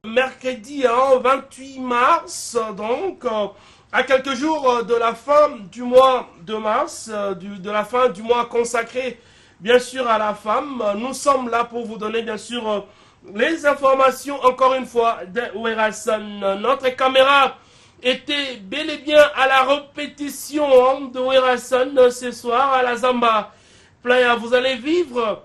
Mercredi 28 mars, donc à quelques jours de la fin du mois de mars, de la fin du mois consacré bien sûr à la femme. Nous sommes là pour vous donner bien sûr les informations encore une fois de Werason. Notre caméra était bel et bien à la répétition de Werason ce soir à la Zamba Playa. Vous allez vivre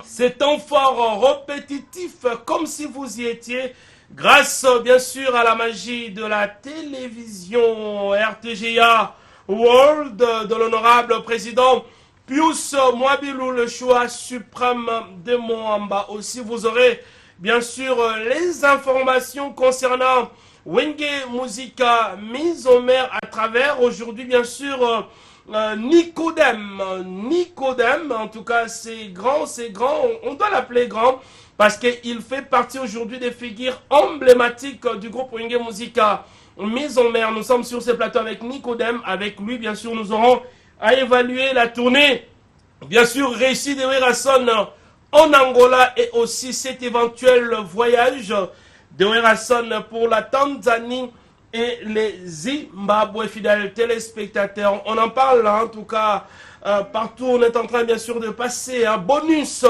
cet temps fort répétitif comme si vous y étiez, grâce bien sûr à la magie de la télévision RTGA World de l'honorable président Pius Mwabilou, le choix suprême de Moamba. Aussi vous aurez bien sûr les informations concernant Wenge Musica mise en mer à travers aujourd'hui bien sûr Nicodème, en tout cas c'est grand, on doit l'appeler grand parce qu'il fait partie aujourd'hui des figures emblématiques du groupe Wenge Musica mise en mer. Nous sommes sur ce plateau avec Nicodème, avec lui bien sûr nous aurons à évaluer la tournée, bien sûr réussie de Werason en Angola et aussi cet éventuel voyage de Werason pour la Tanzanie et les Zimbabwe, fidèles téléspectateurs. On en parle en tout cas partout. On est en train bien sûr de passer un bonus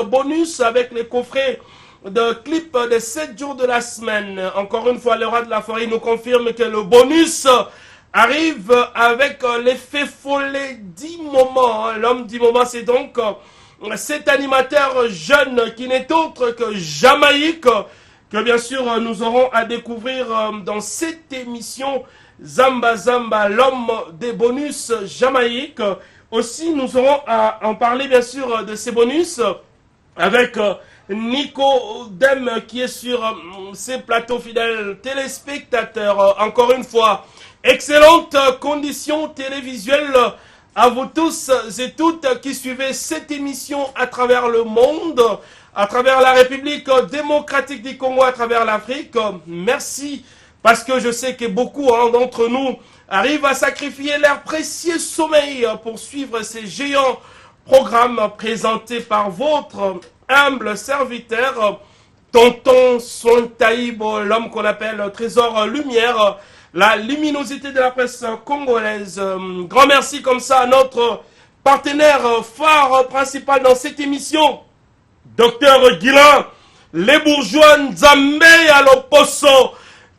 avec les coffrets de clips de 7 jours de la semaine. Encore une fois, le roi de la forêt nous confirme que le bonus arrive avec l'effet follet 10 moments. L'homme 10 moments, c'est donc cet animateur jeune qui n'est autre que Jamaïque, que bien sûr nous aurons à découvrir dans cette émission Zamba Zamba, l'homme des bonus Jamaïque. Aussi nous aurons à en parler bien sûr de ces bonus avec Nicodème qui est sur ces plateaux fidèles téléspectateurs. Encore une fois, excellentes conditions télévisuelles à vous tous et toutes qui suivez cette émission à travers le monde, à travers la République démocratique du Congo, à travers l'Afrique. Merci, parce que je sais que beaucoup d'entre nous arrivent à sacrifier leur précieux sommeil pour suivre ces géants programmes présentés par votre humble serviteur, Tonton Sontaïbo, l'homme qu'on appelle Trésor Lumière, la luminosité de la presse congolaise. Grand merci comme ça à notre partenaire phare principal dans cette émission, Docteur Guilain, les bourgeois Nzambe à l'Oposo,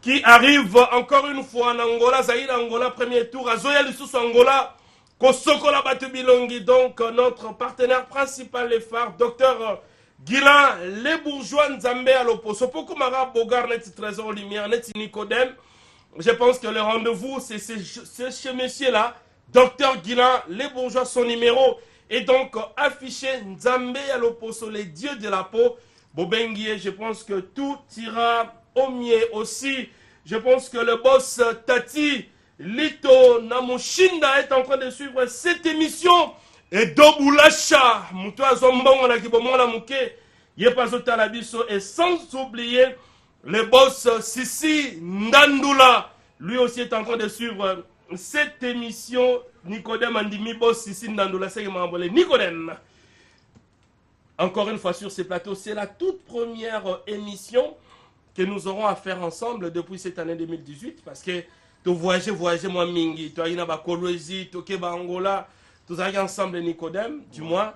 qui arrive encore une fois en Angola, Zaïre Angola, premier tour, à Zoya Lissous Angola, Kosokola Batubilongi, donc notre partenaire principal, les phares, Docteur Guilain, les bourgeois Nzambe à l'Oposo, Pokumara Bogar, Net Trésor Lumière, Net Nicodème. Je pense que le rendez-vous, c'est chez monsieur-là, Docteur Guilain, les bourgeois, son numéro et donc affiché Nzambe à l'Oposo, les dieux de la peau. Bobenguier, je pense que tout ira au mieux aussi. Je pense que le boss Tati Lito Namushinda est en train de suivre cette émission. Et Dobulacha, Moutoua Zombon, la Kibomona Mouké, Yepazo Labiso, et sans oublier le boss Sissi Ndandoula. Lui aussi est en train de suivre cette émission. Nicodème Andimi, boss Sissi Ndandoula, c'est Nicodème. Encore une fois sur ces plateaux, c'est la toute première émission que nous aurons à faire ensemble depuis cette année 2018, parce que tu voyages moi mingi, tu as une Kolwezi, tu as Angola, tous ensemble Nicodème, du moins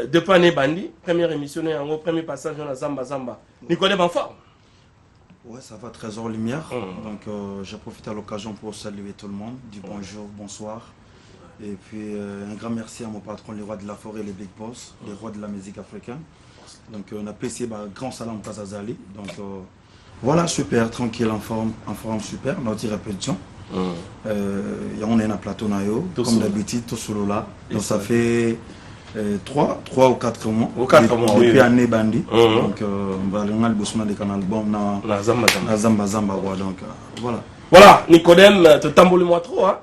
depuis l'année Bandi, première émission, premier passage dans la Zamba Zamba. Nicodème en forme? Ouais, ça va, Trésor Lumière. Donc je profite à l'occasion pour saluer tout le monde, du bonjour, bonsoir. Et puis un grand merci à mon patron, les rois de la forêt, les big boss, les rois de la musique africaine. Donc on a apprécié grand salam Kazazali. Donc voilà, super, tranquille, en forme super, notre répétition. On est dans plateau nayo, comme d'habitude, tout solo là. Donc ça fait 3 ou 4 mois. Depuis l'année Bandi. Donc on va aller dans le bousman de canal album na Zamba Zamba. Donc voilà. Voilà, Nicodème, tu t'emboule-moi trop, hein.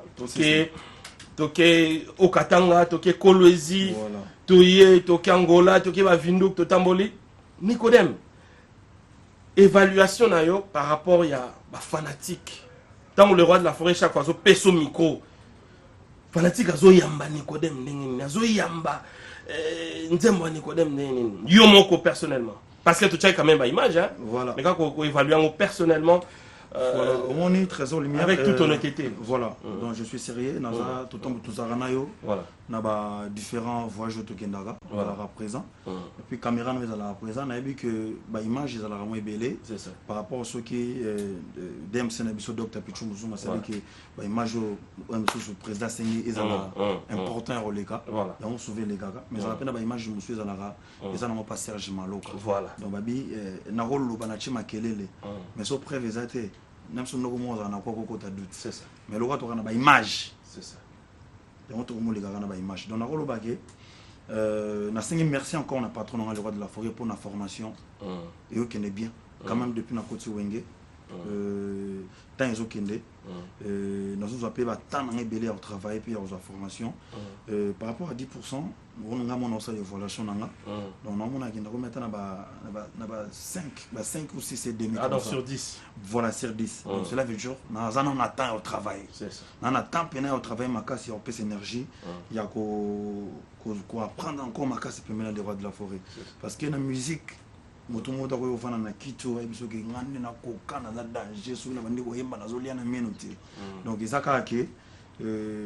Toke Okatanga, toke Kolwezi, toke Angola, toke Bavinduk, toke Tamboli. Nicodème, évaluation par rapport à fanatique. Tant le roi de la forêt, chaque fois, peso micro. Fanatique, azo yamba Nicodème, azo yamba Nzembo Nicodème, Yomoko personnellement. Parce que tu as quand même une image, hein. Voilà. Mais quand on évalue personnellement, voilà, on est trésor lumière. Avec toute honnêteté. Voilà. Donc je suis sérieux. Naza, tout le temps, tout ça, voilà. Naba différents voyages au Kendaga, voilà, présent. Et puis caméra nous est là présent. On a vu que bah image est là vraiment belle. C'est ça. Par rapport à ce qui DMC na biso docteur Pichou Muzuma, c'est que bah image au président Sengi est là important au les gars. Voilà. Et on sauve les gars. Mais ça rappelle bah image monsieur là et ça n'a pas Serge Maloka. Voilà. Donc babi na rôle lo banachi makelele. Mais so preuve exacte. Même si nous avons quoi côté doute. C'est ça. Mais le roi tu as bah image. C'est ça. Donc, on les gars dans image. Donc, merci encore à patron le roi de la forêt pour la formation. Et eux qui est bien. Quand même, depuis la côte Wenge, tant ils ont kende. Nous avons appelé tant de au travail et aux formation. Par rapport à 10%, on a mon évaluation. Donc, on a 5 ou 6 et demi. Ah, donc sur 10. Voilà, sur 10. Donc, cela veut dire qu'on a temps au travail. On a temps au travail, si on peut énergie, il y a qu'on apprendre encore ma casse pour les rois de la forêt. Parce que la musique, moto moto ko fana na kito ebiso ke ngane na koka na danger so na bandi ko yemba na zolia na menote. Donc izaka ke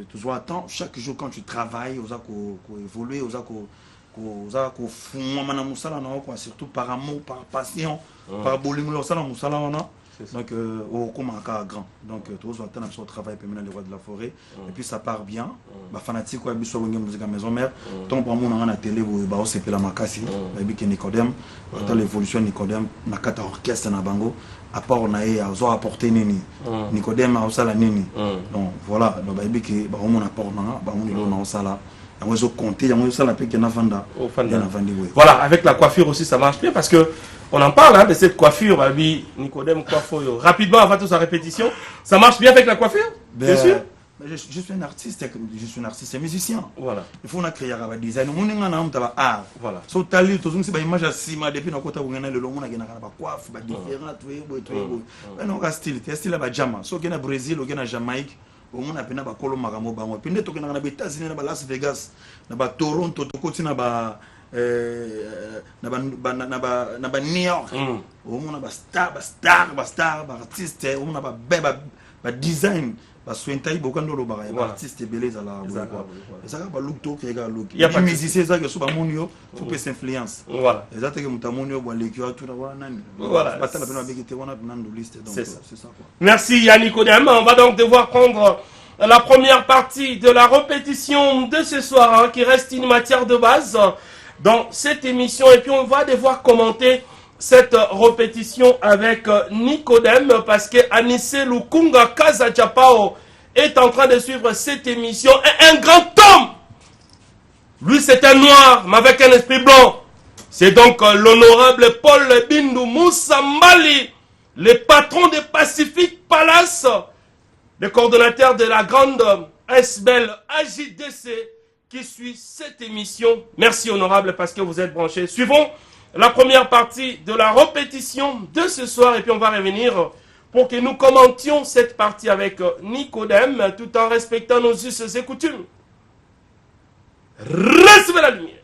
toujours attends chaque jour quand tu travailles oza ko évoluer oza ko fuma mana musala na ko surtout par amour par passion par bolingo lo sala musala wana. Donc au komaka grand. Donc toujours attendre sur travail pour mener les rois de la forêt et puis ça part bien. Ba fanatique ko biso ngem musique à maison mère. Ton pour mon na télé ba o sepela makasi ba bi ke Nicodème. Dans l'évolution Nicodème na kata orchestre na bango à part on a zo apporter nini Nicodème a osala nini donc voilà donc ba bi ke ba on apport na ba on lo na osala on zo compter on osala pe ke na vanda voilà avec la coiffure aussi ça marche bien parce que on en parle de cette coiffure ba bi Nicodème coiffure rapidement avant toute sa répétition ça marche bien avec la coiffure bien sûr. Je suis un artiste, un musicien. Voilà. Il faut créer un design. On a un art. Voilà. So tali, tout ça, c'est une image assez depuis notre côté où on a le long, on a pas coiffe, pas différent, tout. Mais on a style, c'est style à Jama. So on a Brésil, on a Jamaïque, on a pena ba Colo Maramo bango. Puis on a na États-Unis, na Las Vegas, na Toronto, to côté na ba New York. On a ba star, artiste, on a ba design. Parce que tu beaucoup de artistes belés à la ça va look to que look il y a pas musicien ça que sur monio faut pas s'influence voilà exactement que monio boit les tout voilà pas la peine avec te on a dans liste donc c'est ça quoi. Merci Yannick Odem, on va donc devoir prendre la première partie de la répétition de ce soir qui reste une matière de base dans cette émission et puis on va devoir commenter cette répétition avec Nicodème parce que Anissé Lukunga Kaza Chapao est en train de suivre cette émission. Et un grand homme, lui c'est un noir mais avec un esprit blanc. C'est donc l'honorable Paul Bindu Moussambali, le patron de Pacific Palace, le coordonnateur de la grande SBL AJDC qui suit cette émission. Merci honorable parce que vous êtes branchés. Suivons la première partie de la répétition de ce soir et puis on va revenir pour que nous commentions cette partie avec Nicodème tout en respectant nos us et coutumes. Recevez la lumière.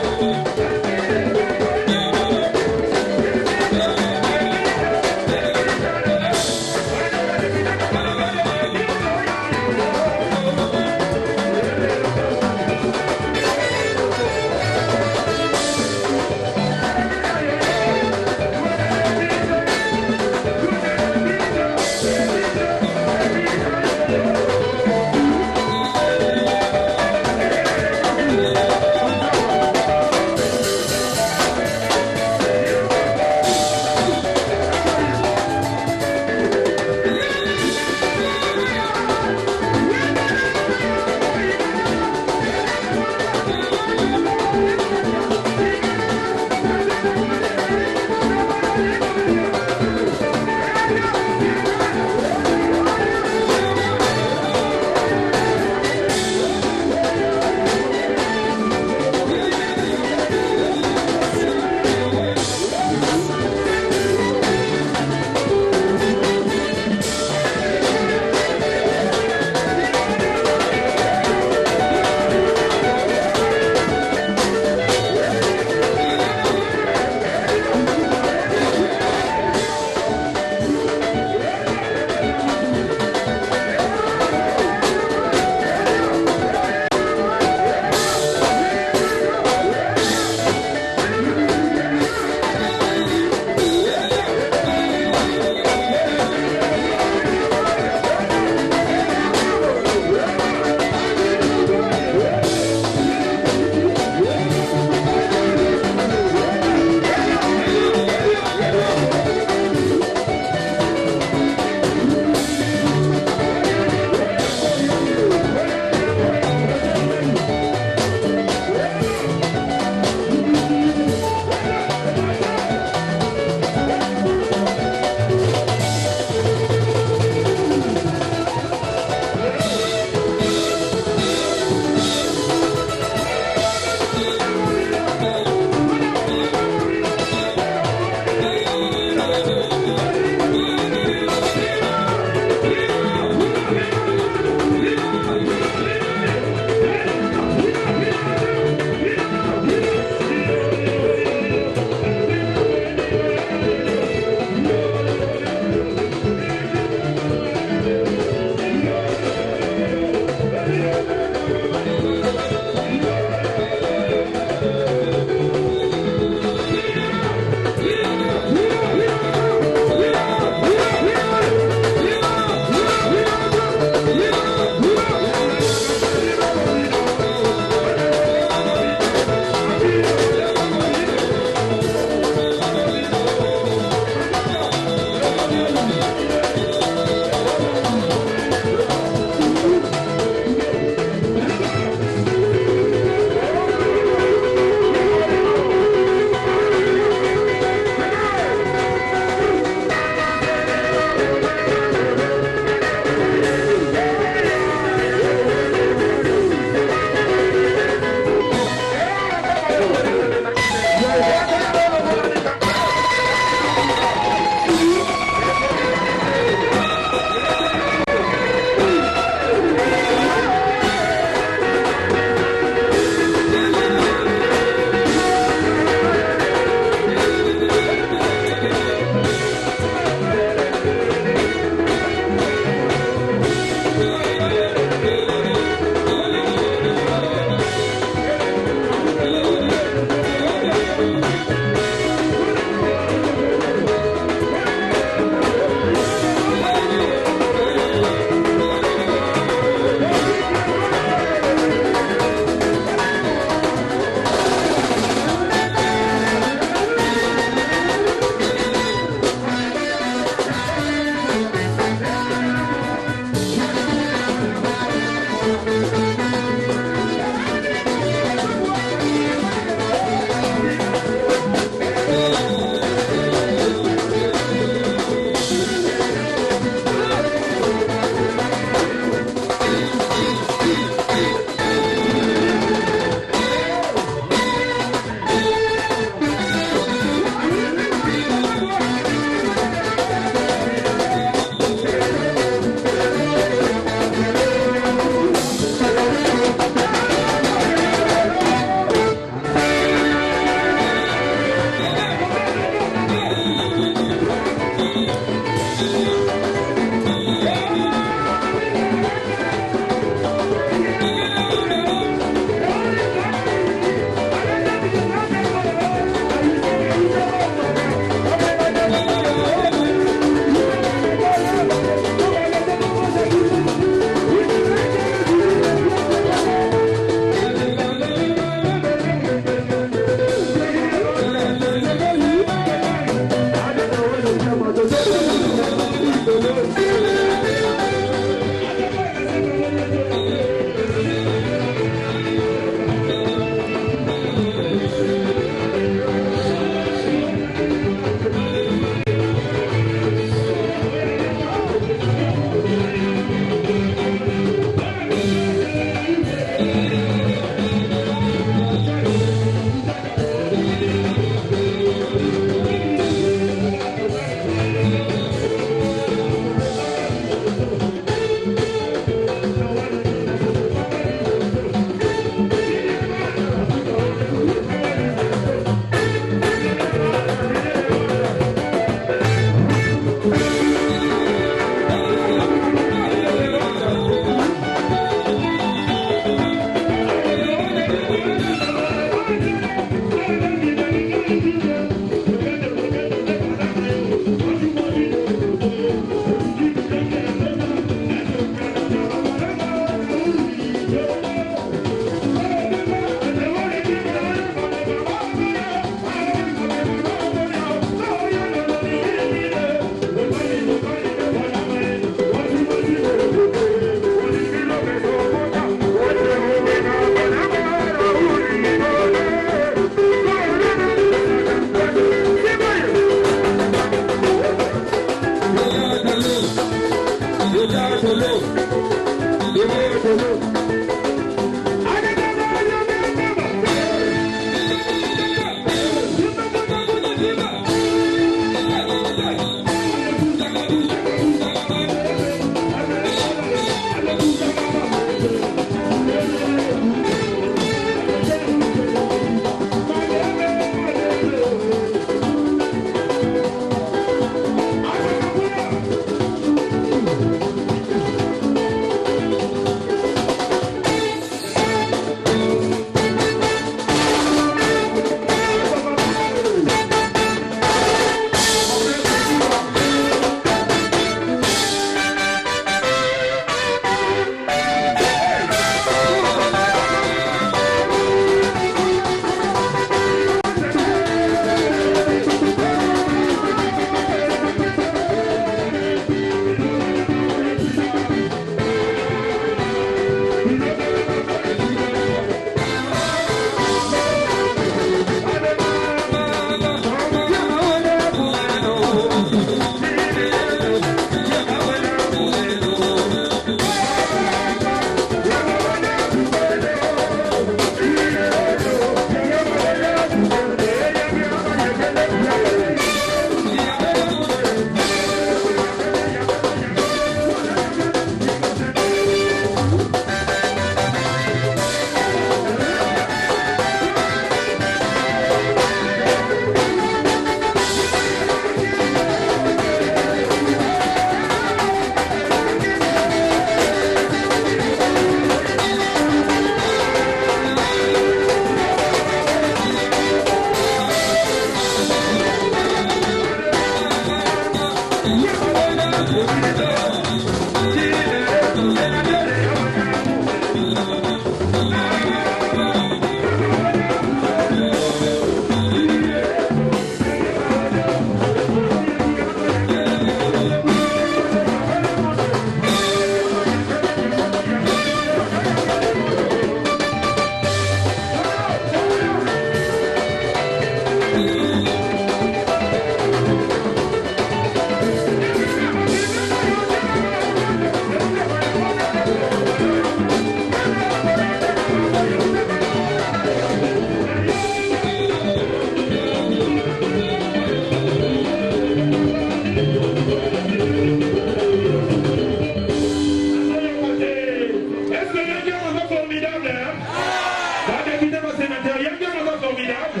formidable.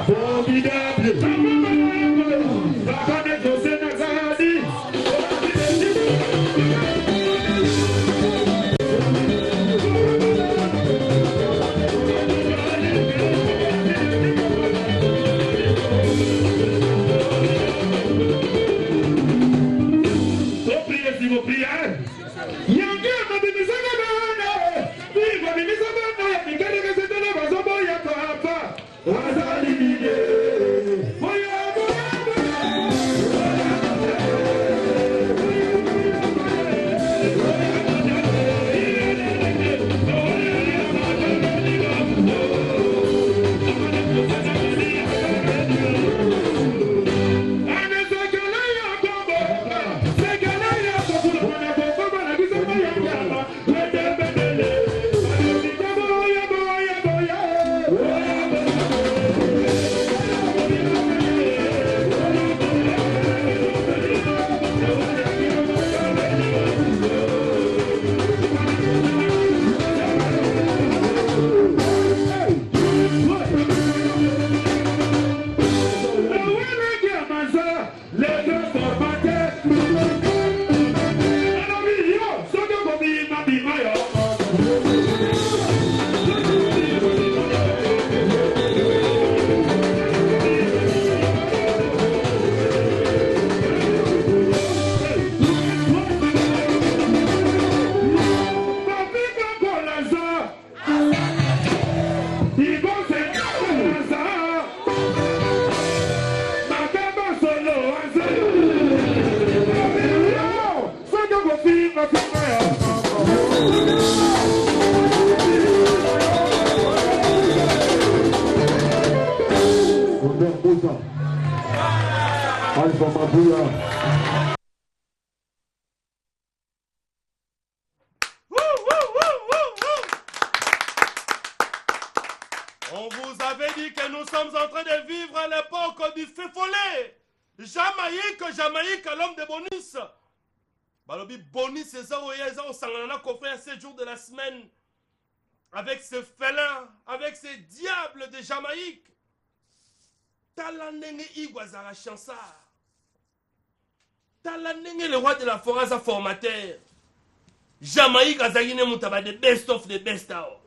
Formidable. On vous avait dit que nous sommes en train de vivre à l'époque du feu follet. Jamaïque, l'homme de bonus. Balobi bonus, c'est ça, on s'en a coffré à 7 jours de la semaine. Avec ce félin, avec ces diables de Jamaïque. Talanenge Iguazara Chansar. Talanenge le roi de la forêt à formateur. Jamaïque Azagine Moutaba, the best of the best out.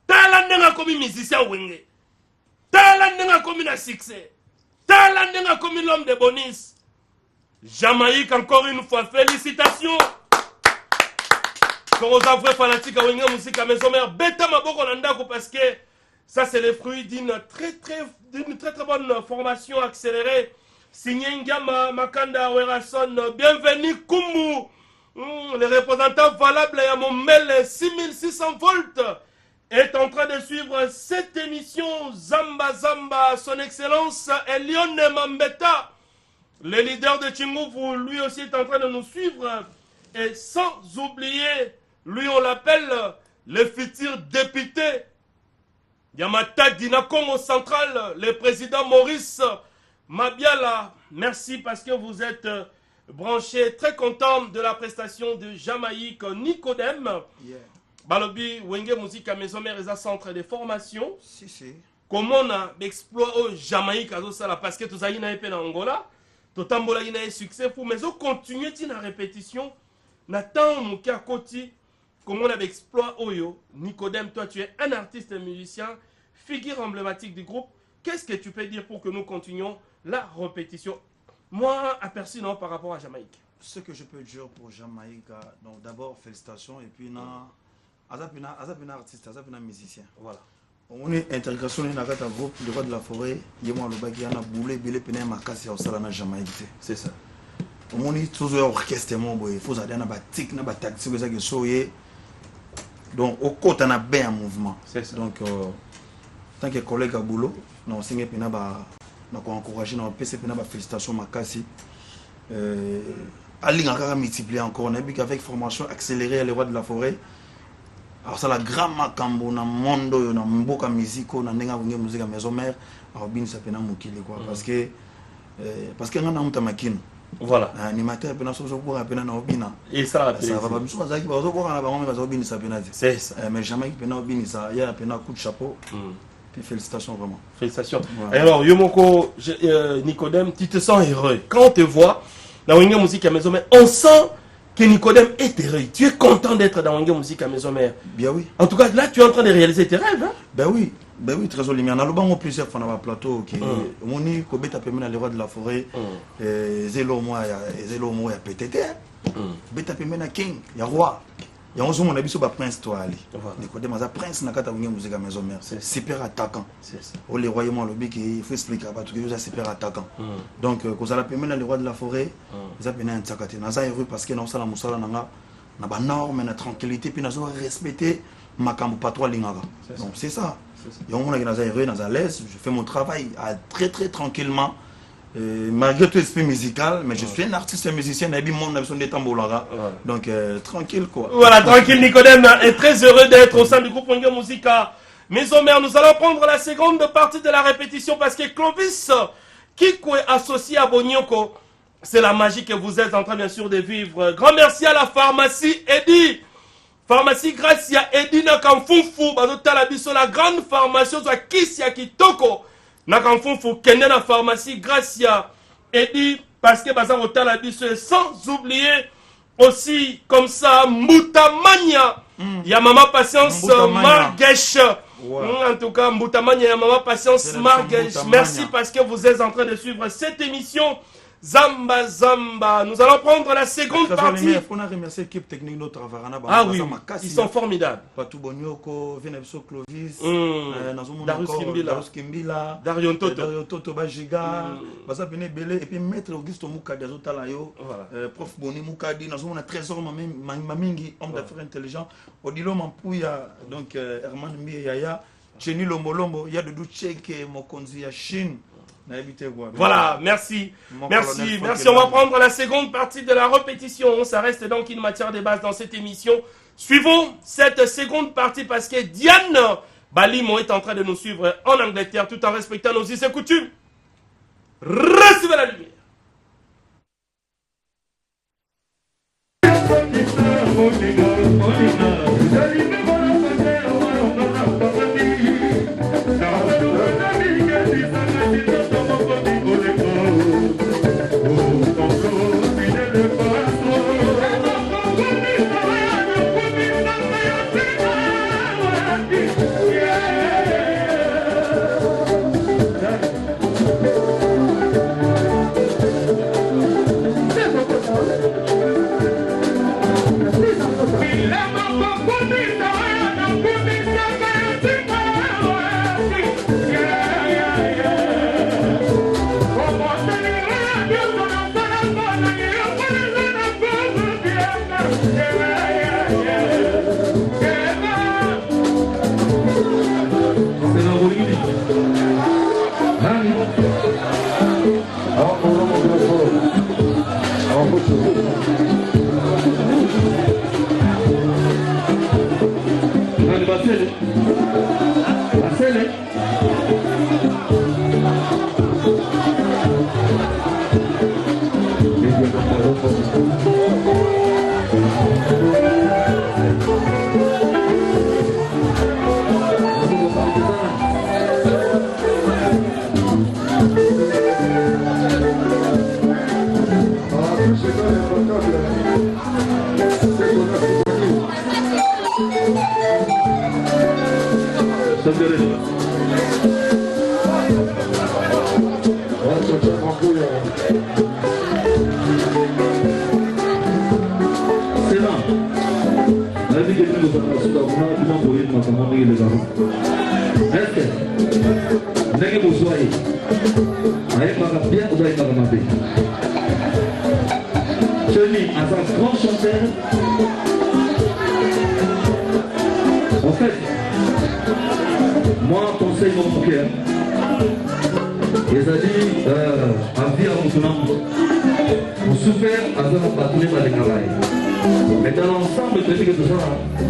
Talandenga comme musicien wenge. Talandenga comme un succès. Talandenga comme l'homme de bonus. Jamaïque, encore une fois, félicitations. Pour aux vrais fanatiques à Wenge Musique à Maison Mère, Beta Maboko Nandako, parce que ça, c'est le fruit d'une très bonne formation accélérée. Signé Ngama, Makanda, Werason, bienvenue Kumbu. Le représentant valable à mon mail 6600 volts est en train de suivre cette émission Zamba Zamba, son excellence Elion Mambeta. Le leader de Chingoufou, lui aussi est en train de nous suivre. Et sans oublier, lui on l'appelle le futur député Yamata Dina Congo Central, le président Maurice Mabiala. Merci parce que vous êtes branché, très content de la prestation de Jamaïque Nicodème. Yeah. Balobi, Wenge Musique à Maison Mère, un centre de formation. Si. Comment on a exploit au Jamaïque à Zosala parce que tout ça y a un Angola, tout tambola y a un succès fou, mais on continue la répétition. Nathan Moukia Koti, comment on a exploit Oyo, Nicodème, toi tu es un artiste et musicien, figure emblématique du groupe. Qu'est-ce que tu peux dire pour que nous continuions la répétition? Moi, aperçu non par rapport à Jamaïque. Ce que je peux dire pour Jamaïque, donc d'abord félicitations et puis Azapina artiste, Azapina musicien. Voilà. On est intégration dans un groupe, le roi de la forêt, Yémo Alobaki, on a boulé, Bélé Péné, Makassi, au Salana Jamaïque. C'est ça. On est toujours orchestre, il faut aller dans la tic, dans la tactique, ça que soyez. Donc, au côté, on a bien un mouvement. C'est ça. Donc, tant que collègue à boulot, on signe Péné, on a encouragé, on a PC Péné, félicitations, Makassi. Ali encore multiplié encore, on a vu qu'avec formation accélérée, les rois de la forêt. Alors ça la grande macambo na mondo na mboka musico na nenga wenge musique à Maison Mère alors bien ça pena mukile quoi parce que ngana muta makino Voilà. Animateur, Et ça, ça va pas me c'est ça. mais jamais il y a un coup de chapeau. Puis félicitations vraiment. Félicitations. Ouais. Alors, Yomoko, Nicodème, tu te sens heureux. Quand on te voit dans Wenge Musique à Maison Mère, on sent que Nicodème est heureux. Tu es content d'être dans Wenge Musique à Maison Mère. Bien oui. En tout cas, là, tu es en train de réaliser tes rêves. Hein? Ben oui, très joli. On a le plusieurs fois dans le plateau. Moni, Kobeta Pemena, les rois de la forêt. Zélo, moi, il y a PTT. Beta Pemena King, il y a roi. Il y a un jour, on a vu sur le prince, toi, Ali. Nicodème, il prince, n'a pas de musique à Maison Mère. C'est super attaquant. Oh, les rois, il faut expliquer à tout c'est super attaquant. Donc, quand on a Pemena, les rois de la forêt, ils ont un tsakate. On a heureux parce que dans la moussala, on a une norme, une tranquillité, puis on a respecté ma patrouille lingaga. Donc c'est ça. Et on est heureux, à l'aise, je fais mon travail très très tranquillement. Malgré tout l'esprit musical, mais je suis un artiste musicien, donc tranquille quoi. Voilà, tranquille, Nicodème est très heureux d'être au sein du groupe Wenge Musica Maison Mère. Nous allons prendre la seconde partie de la répétition parce que Clovis, qui est associé à Bonyoko, c'est la magie que vous êtes en train bien sûr de vivre. Grand merci à la pharmacie Eddie. Pharmacie Gracia Eddie Nakamfunfu, la grande pharmacie de Kisia Kitoko. Nakamfunfu, Kende na pharmacie Gracia Eddie, parce que Bazar Otala Biso, sans oublier aussi comme ça Mbutamania. Ya Mama Patience Margesh. En tout cas, Mbutamania, ya Mama Patience Margesh. Merci parce que vous êtes en train de suivre cette émission. Zamba Zamba. Nous allons prendre la seconde partie. Il faut remercier l'équipe technique de notre Ah oui, ils sont formidables. Patou Bonyoko, Venebso Clovis, Darius Kimbila, Dario Toto Bajiga, Bazapene Bele, et puis Maître Augusto Moukadi, Azotalayo, Prof Boni Moukadi, nous avons un trésor, Mamingi, homme d'affaires intelligent, Odilo Mampouya, donc Herman Miyaya, Chenny Lombolombo, il y a de Doucheke, Mokonzi, Chine. Voilà, merci. Merci. On va prendre la seconde partie de la répétition. Ça reste donc une matière de base dans cette émission. Suivons cette seconde partie parce que Diane Balimo est en train de nous suivre en Angleterre tout en respectant nos us et coutumes. Recevez la lumière. En fait, moi, conseil mon cœur, les amis, à vie avant tout le monde, pour souffrir avec un bâtonnet par les travail. Mais dans l'ensemble de tout ça,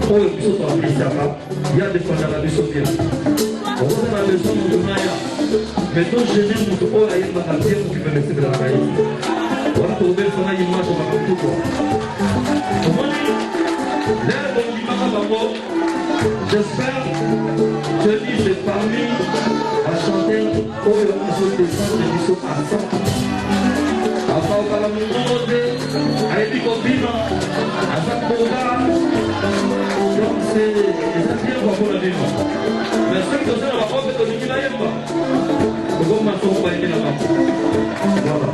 pour le plus sur la il y a des fois dans la mission bien. On va dans la maison, mais donc je n'aime pas aller dans la vie pour que me laisse de la caille. Voilà, tu reviens sur la image, on va faire tout quoi. J'espère que Denis est parmi à chanter au niveau des centres de mission ensemble. Après, on va la montrer avec les copines, à chaque programme. Donc, c'est bien pour la vie. Mais ceux qui sont là, on va pas faire de l'unité d'ailleurs. Donc, on va se faire la main. Voilà.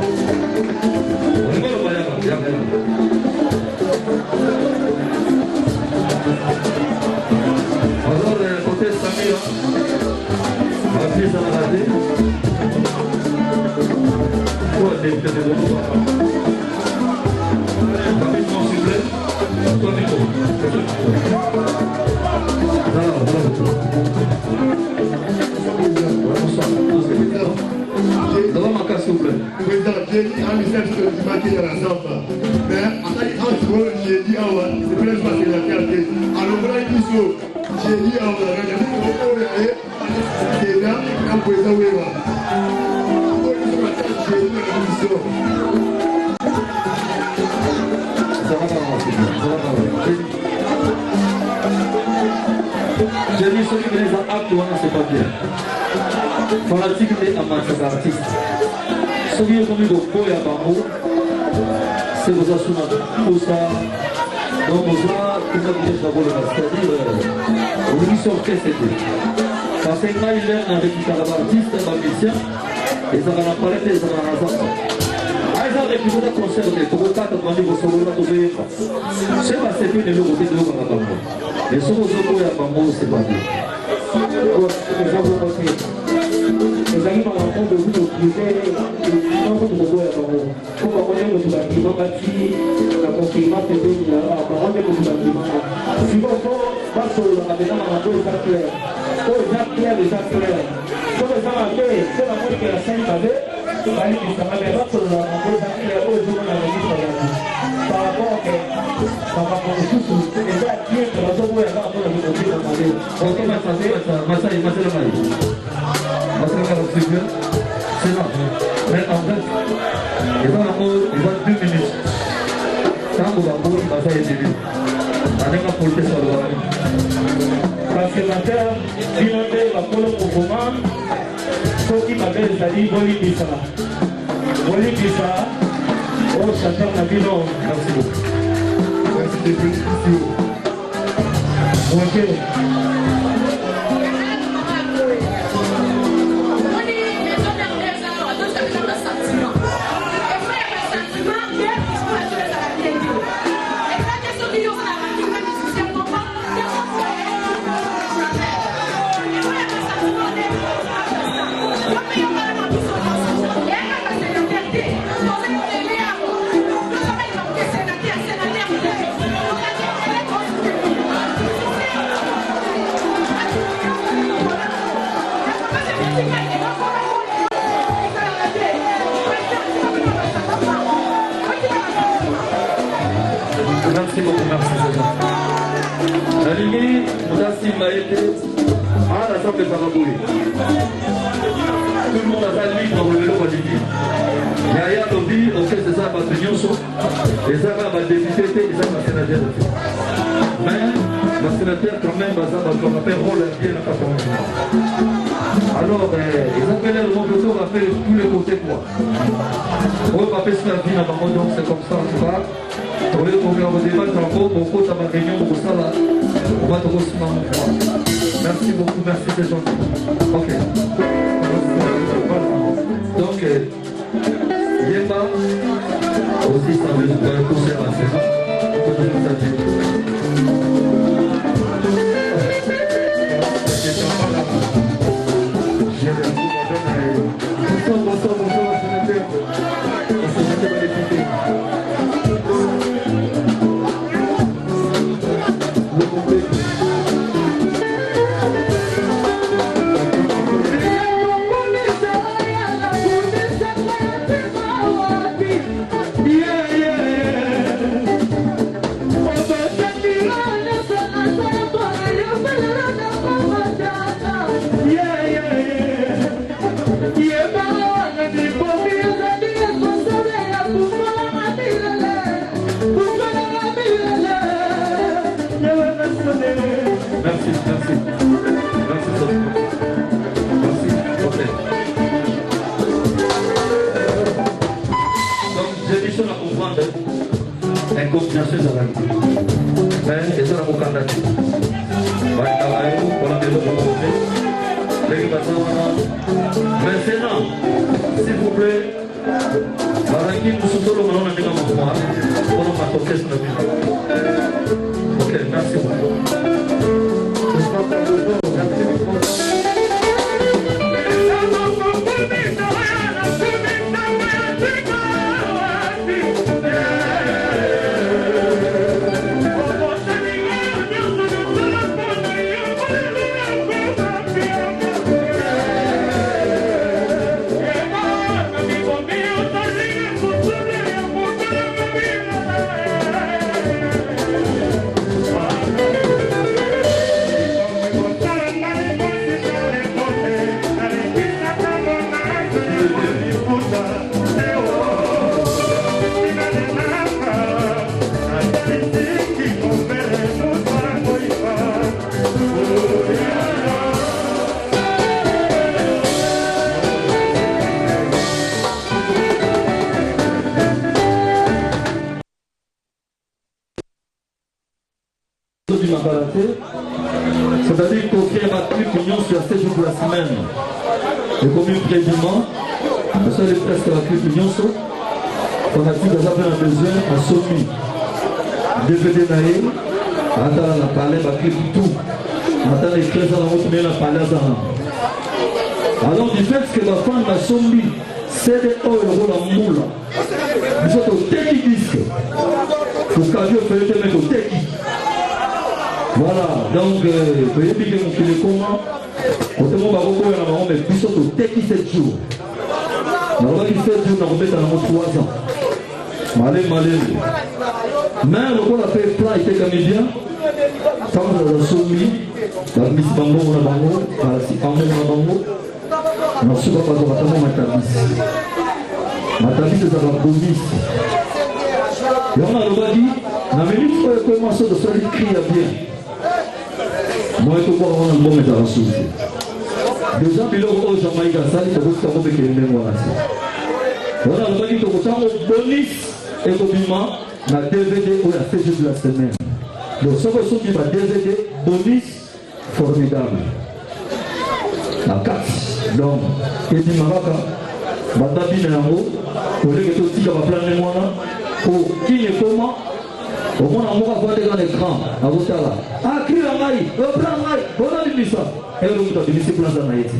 On va le faire là. Alors, côté Samir, on va faire ça à la tête. Toi, t'es peut-être de l'autre. Rapidement, s'il vous plaît. Toi, Nico. D'abord, ma casse, s'il vous plaît. Président, j'ai dit à l'UCF que tu m'as dit à la zampa. Mais en gros, j'ai dit à moi, c'est presque parce que la qualité. Alors, voilà, j'ai dit à moi, c'est là, un président Wewa. J'ai dit celui qui les a actes, c'est pas bien. Fanatique et amateur artiste. Celui qui est connu de Boya Bambo, c'est vos assurances pour ça. Donc, vous savez, tout ça, vous d'abord le c'est-à-dire, vous dites sur qu'est-ce que c'était. Parce que là, il est un récupérateur artiste, un musicien, et ça va la palette et ça va la razak. Ils ont récupéré le concert de Togoka, de Mani, de Solola, de Béa. C'est pas ce que nous côté de Bambo. Mais ce que vous avez à Bambo, c'est pas bien. ezali makambo bozi kokize ntango tokoboya bango po bango nde moto bandima bati na konfirma pembeni ya bango nde moto bandimaka siko po basololaka pena makambo eza clair po eza clair eza clair soki eza mabe mpe bamonike ya sani mabe balikisanga me basololaka makambo eza clair oyo ezomona nagisayana par rapport ke makambo mosusu eza kiete bazoboya kaka mpona mikokina mabe Ok, c'est là. Mais en fait, ils ont 2 minutes. Quand vous avez ça est début. On est porté sur le web. Parce que la terre, l'inondé, la polo mouvement, ceux qui m'appellent, c'est-à-dire Bolibisa. Bolibisa, oh, chanteur Nabino. Merci beaucoup. Merci de venir ici. Ok. Merci beaucoup, merci César. La ligne, Moudassi Maïté, à l'Assemblée Paraboulée. Tout le monde a sa ligne dans le vélo Walidi. Yaya Lobby, ok, c'est ça, ma Nyonso. Et ça va, ma députée, et ça, ma sénateur. Mais, ma sénateur, quand même, ça va faire rôle bien à la. Alors, ils appellent le monde autour, on va faire tous les côtés, quoi. On va faire ce qu'on a dit dans le monde, c'est comme ça, tu vois. On va débattre encore, mon côté à ma réunion, pour ça là, on va te recevoir mon frère. Merci beaucoup, merci, c'est gentil. Ok. Donc, Yéma, aussi, ça veut dire un concert à saison. Pour que nous sachions. Bonsoir, sénateur. Sénateur va l'écouter. Yeah, yeah, yeah. Maintenant, s'il vous plaît, Baraki nous sommes solo maintenant avec un moment. On va toquer sur le ok, merci beaucoup. C'est-à-dire qu'on fait un clip mignon sur 7 jours de la semaine. Et comme une prédiment, ça est presque la clip mignon, on a dit que ça fait un besoin à Somi. DVD naïe, attends la palais, la clip tout. Attends les 13 ans, on va la palais à alors du fait que la femme a Somi, c'est des euros la moule. Nous sommes au Teki disque. Pour qu'à Dieu fait le au Teki. Voilà, donc, veuillez dire que mon comment, quand on va beaucoup, on met plus au Teki 7 jours. On va dire 7 jours, on va mettre dans 3 ans. Malé. Mais le coup, on a fait plat, il était comme bien. Quand on a soumis, la mise bango, on a bango, la bango, on a bango. On a souvent pas de ratement, ma tabisse. Ma tabisse, c'est la bonus. Et on a le bas dit, on a mis une commence de faire des cris à bien. Moi, je crois qu'on a un bon métal à soulever. Déjà, il y a un Jamaïque à ça, il y a beaucoup de gens qui ont été là. On a le bas dit, on a un bonus et on a DVD ou la CG de la semaine. Donc, ce que sont les DVD, bonus formidable. La carte, donc, et du Maraka, Badabi Nango, pour les gens qui ont plein de mois, pour qui est comment. Au moins, on va voir dans l'écran, à votre là. Ah, qui l'a maï, le plan maï, on a dit ça. Et le monde a dit, c'est plan d'anaïs.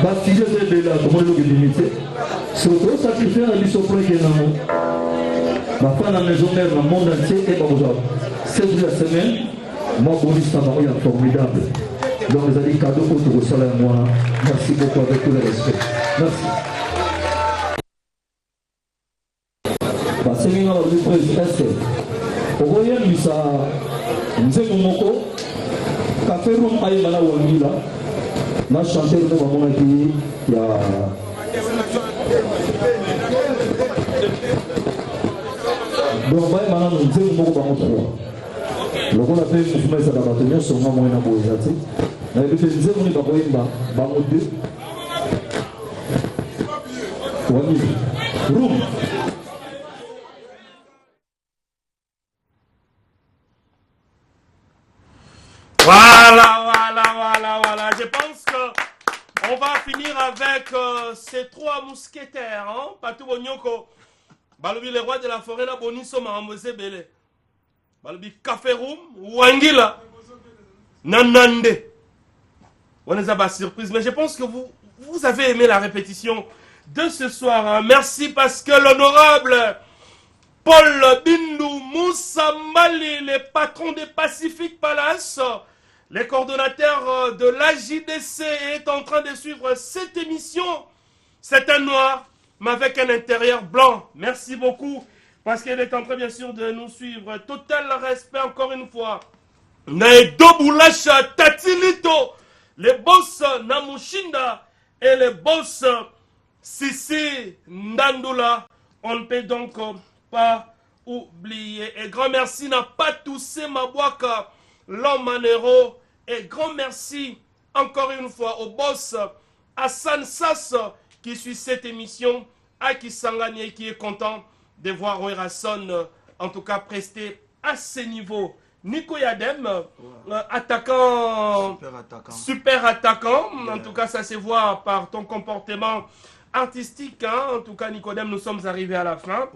Parce que je sais déjà, comment le limité. Surtout, sacrifier la mission pour les gens. Ma femme à la maison mère, dans le monde entier, est pas aujourd'hui. 7 jours la semaine, moi, Boris Tamaro est formidable. Donc, vous avez des cadeaux autour de ça, moi. Merci beaucoup avec tout le respect. Merci. C'est une autre est-ce que vous voyez ça Nzembo Moko Café Room Aïmana Wangila na chanteur de Mamona qui y a donc Aïmana Nzembo Moko Bango 3 le qu'on appelle mouvement ça d'appartenir sur moi moyen pour les artistes mais le fait Nzembo ni Bango Imba Bango 2 Wangila Room. Voilà. Je pense qu'on va finir avec ces 3 mousquetaires. Hein? Patou Bonyoko, Balobi, les rois de la forêt, la Bonisso, Maramose Bele. Balobi, Café Room, Wangila, Nanande. On les a pas surprise, mais je pense que vous avez aimé la répétition de ce soir. Hein? Merci parce que l'honorable Paul Bindou Moussa Mali, les patrons des Pacific Palace, les coordonnateurs de l'AJDC, est en train de suivre cette émission. C'est un noir, mais avec un intérieur blanc. Merci beaucoup, parce qu'il est en train bien sûr de nous suivre. Total respect encore une fois. Naedo Boulacha Tatilito, les boss Namushinda et les boss Sissi Ndandoula. On ne peut donc pas oublier. Et grand merci n'a pas toussé Mabwaka, l'homme manero. Et grand merci encore une fois au boss Hassan Sass qui suit cette émission, Aki Sangani qui est content de voir Oerason en tout cas prester à ce niveau. Nico Yadem, attaquant, super attaquant. En tout cas, ça se voit par ton comportement artistique. Hein. En tout cas, Nicodème, nous sommes arrivés à la fin.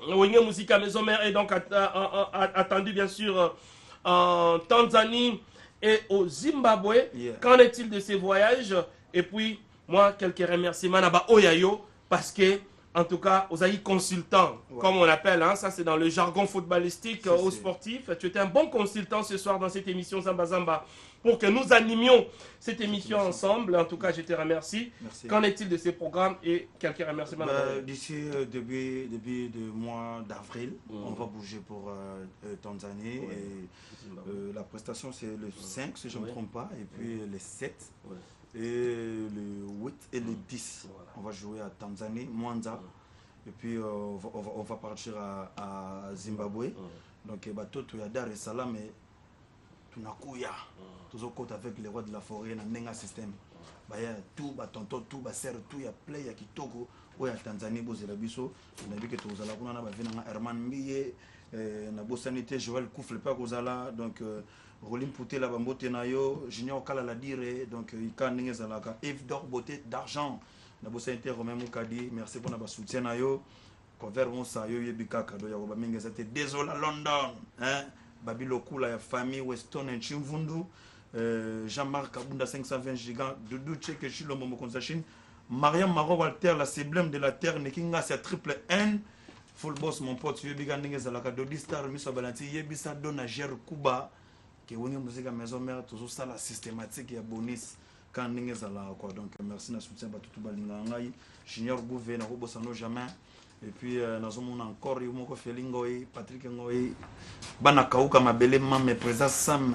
Wenge Musica Maison Mère est donc attendu, bien sûr, en Tanzanie et au Zimbabwe. Qu'en est-il de ces voyages? Et puis, moi, quelques remerciements à Oyayo, parce que, en tout cas, aux aïe consultants, comme on l'appelle, hein, ça c'est dans le jargon footballistique, aux sportifs. Tu étais un bon consultant ce soir dans cette émission Zamba Zamba pour que nous animions cette émission ensemble. En tout cas, je te remercie. Qu'en est-il de ces programmes et quelques remerciements? D'ici début du mois d'avril, on va bouger pour Tanzanie. Et la prestation, c'est le 5, si je ne me trompe pas, et puis le 7. Et le 8 et le 10, on va jouer à Tanzanie, Mwanza. Et puis on va partir à Zimbabwe. Donc tout est à Dar es Salaam et tout n'a qu'à toujours côté avec les rois de la forêt, dans un système. Tout, tonton, tout, serre, tout, il y a plein, il y a qui togo, ou à Tanzanie, vous avez vu, on a vu que tout ça là, on a vu Herman Mie, na Bossanité, Joël Kouf, le pas Gozala, donc. Rolim Pouté la bambote nayo, Junior Kala la dire, donc il can n'engue zalaka. Yves d'or beauté d'argent. Na bossa inter Romain Moukadi, merci pour notre soutien nayo. Cover on sa yo yebika kado ya roba minga zate désolé à London, hein. Babilo Kula ya famille Weston et Chimvundu, Jean-Marc Kabunda 520 giga, Doudou Tcheke Chilo Momo Konsachin, Mariam Maro Walter la ciblème de la terre Nekinga c'est triple N. Full boss mon pote yebika n'engue zalaka Dodi Star Miso Balanti yebisa dona Jer Kuba. Que Wenge Musica Maison Mère toujours ça la systématique et bonus quand n'engue zala quoi. Donc merci na soutien ba tout balinga ngai Junior Gouvé na Robosano jamais. Et puis nazomona encore yo moko Felingoi Patrick Ngoi bana kauka mabele mame présence Sam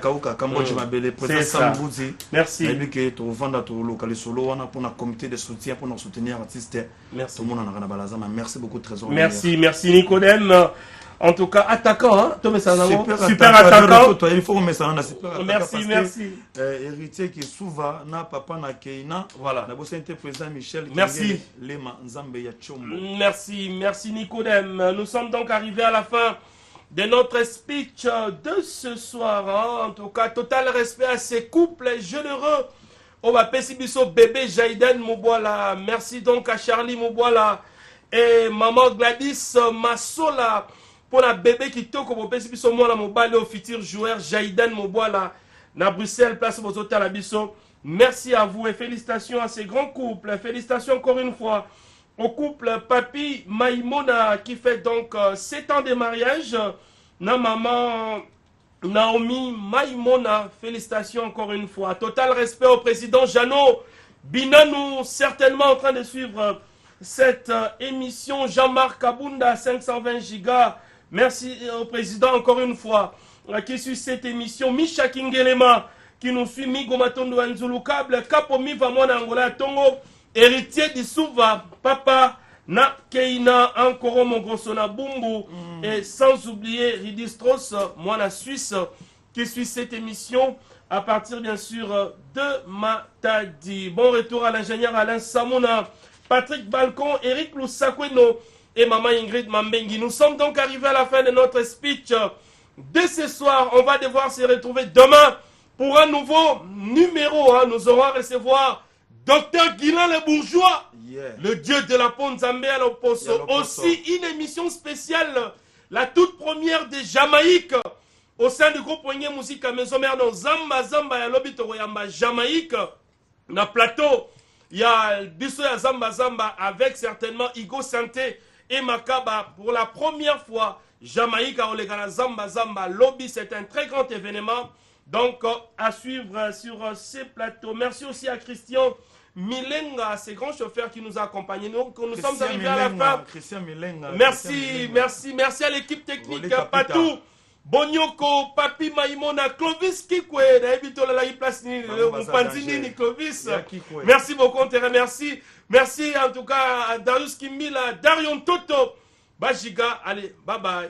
kauka Cambodge mabele présence Sam Bouzi. Merci. Et puis que to vanda to local solo wana pour un comité de soutien pour nous soutenir artistes. Merci. Tout le monde en a balazama. Merci beaucoup Trésor. Merci Nicodème. En tout cas, attaquant, hein? Super attaquant. Il faut mettre ça dans super merci. Héritier qui souvent na papa na Keina. Voilà. Na bossa président Michel. Merci. Lema Nzambe ya Chombo. Merci Nicodème. Nous sommes donc arrivés à la fin de notre speech de ce soir. Hein? En tout cas, total respect à ces couples généreux. On va Pessibiso bébé Jaiden Mouboala. Merci donc à Charlie Mouboala et maman Gladys Massola. Pour la bébé qui toque au pays, biso moi la mobile au futur joueur Jaiden Moboala na Bruxelles place vos hôtels à biso. Merci à vous et félicitations à ces grands couples. Félicitations encore une fois au couple Papi Maïmona qui fait donc 7 ans de mariage. Na maman Naomi Maïmona, félicitations encore une fois. Total respect au président Jeannot Binanou, certainement en train de suivre cette émission. Jean-Marc Kabunda 520 gigas. Merci au président encore une fois qui suit cette émission. Misha Kingelema qui nous suit. Migo Matondo Anzulu Kable. Kapo Miva Mwana Angola Tongo. Héritier d'Issouva. Papa Na Keina Ankoro Mongosona Bumbu. Et sans oublier Ridistros, Mwana Suisse qui suit cette émission à partir bien sûr de Matadi. Bon retour à l'ingénieur Alain Samouna. Patrick Balcon, Eric Loussakweno et maman Ingrid Mambengi. Nous sommes donc arrivés à la fin de notre speech de ce soir. On va devoir se retrouver demain pour un nouveau numéro. Hein. Nous aurons à recevoir Dr Guilain le Bourgeois, le dieu de la Ponte Zambé à l'Oposo. Aussi une émission spéciale, la toute première de Jamaïque, au sein du groupe Wenge Musica Maison Mère, Zamba Zamba ya Lobby Toroyamba Jamaïque, na plateau. Il y a Bisso ya Zamba Zamba avec certainement Igo Santé et Makaba pour la première fois. Jamaïque à Olegana Zamba Zamba Lobby, c'est un très grand événement. Donc à suivre sur ces plateaux. Merci aussi à Christian Milenga, ces grands chauffeurs qui nous accompagnent. Nous sommes arrivés à la fin. Merci à l'équipe technique, Patou, Bonyoko, Papi Maïmona, Clovis Kikwe, Clovis. Merci beaucoup, on te remercie. Merci en tout cas à Darius Kimila, Darion Toto, Bajiga. Allez, bye bye.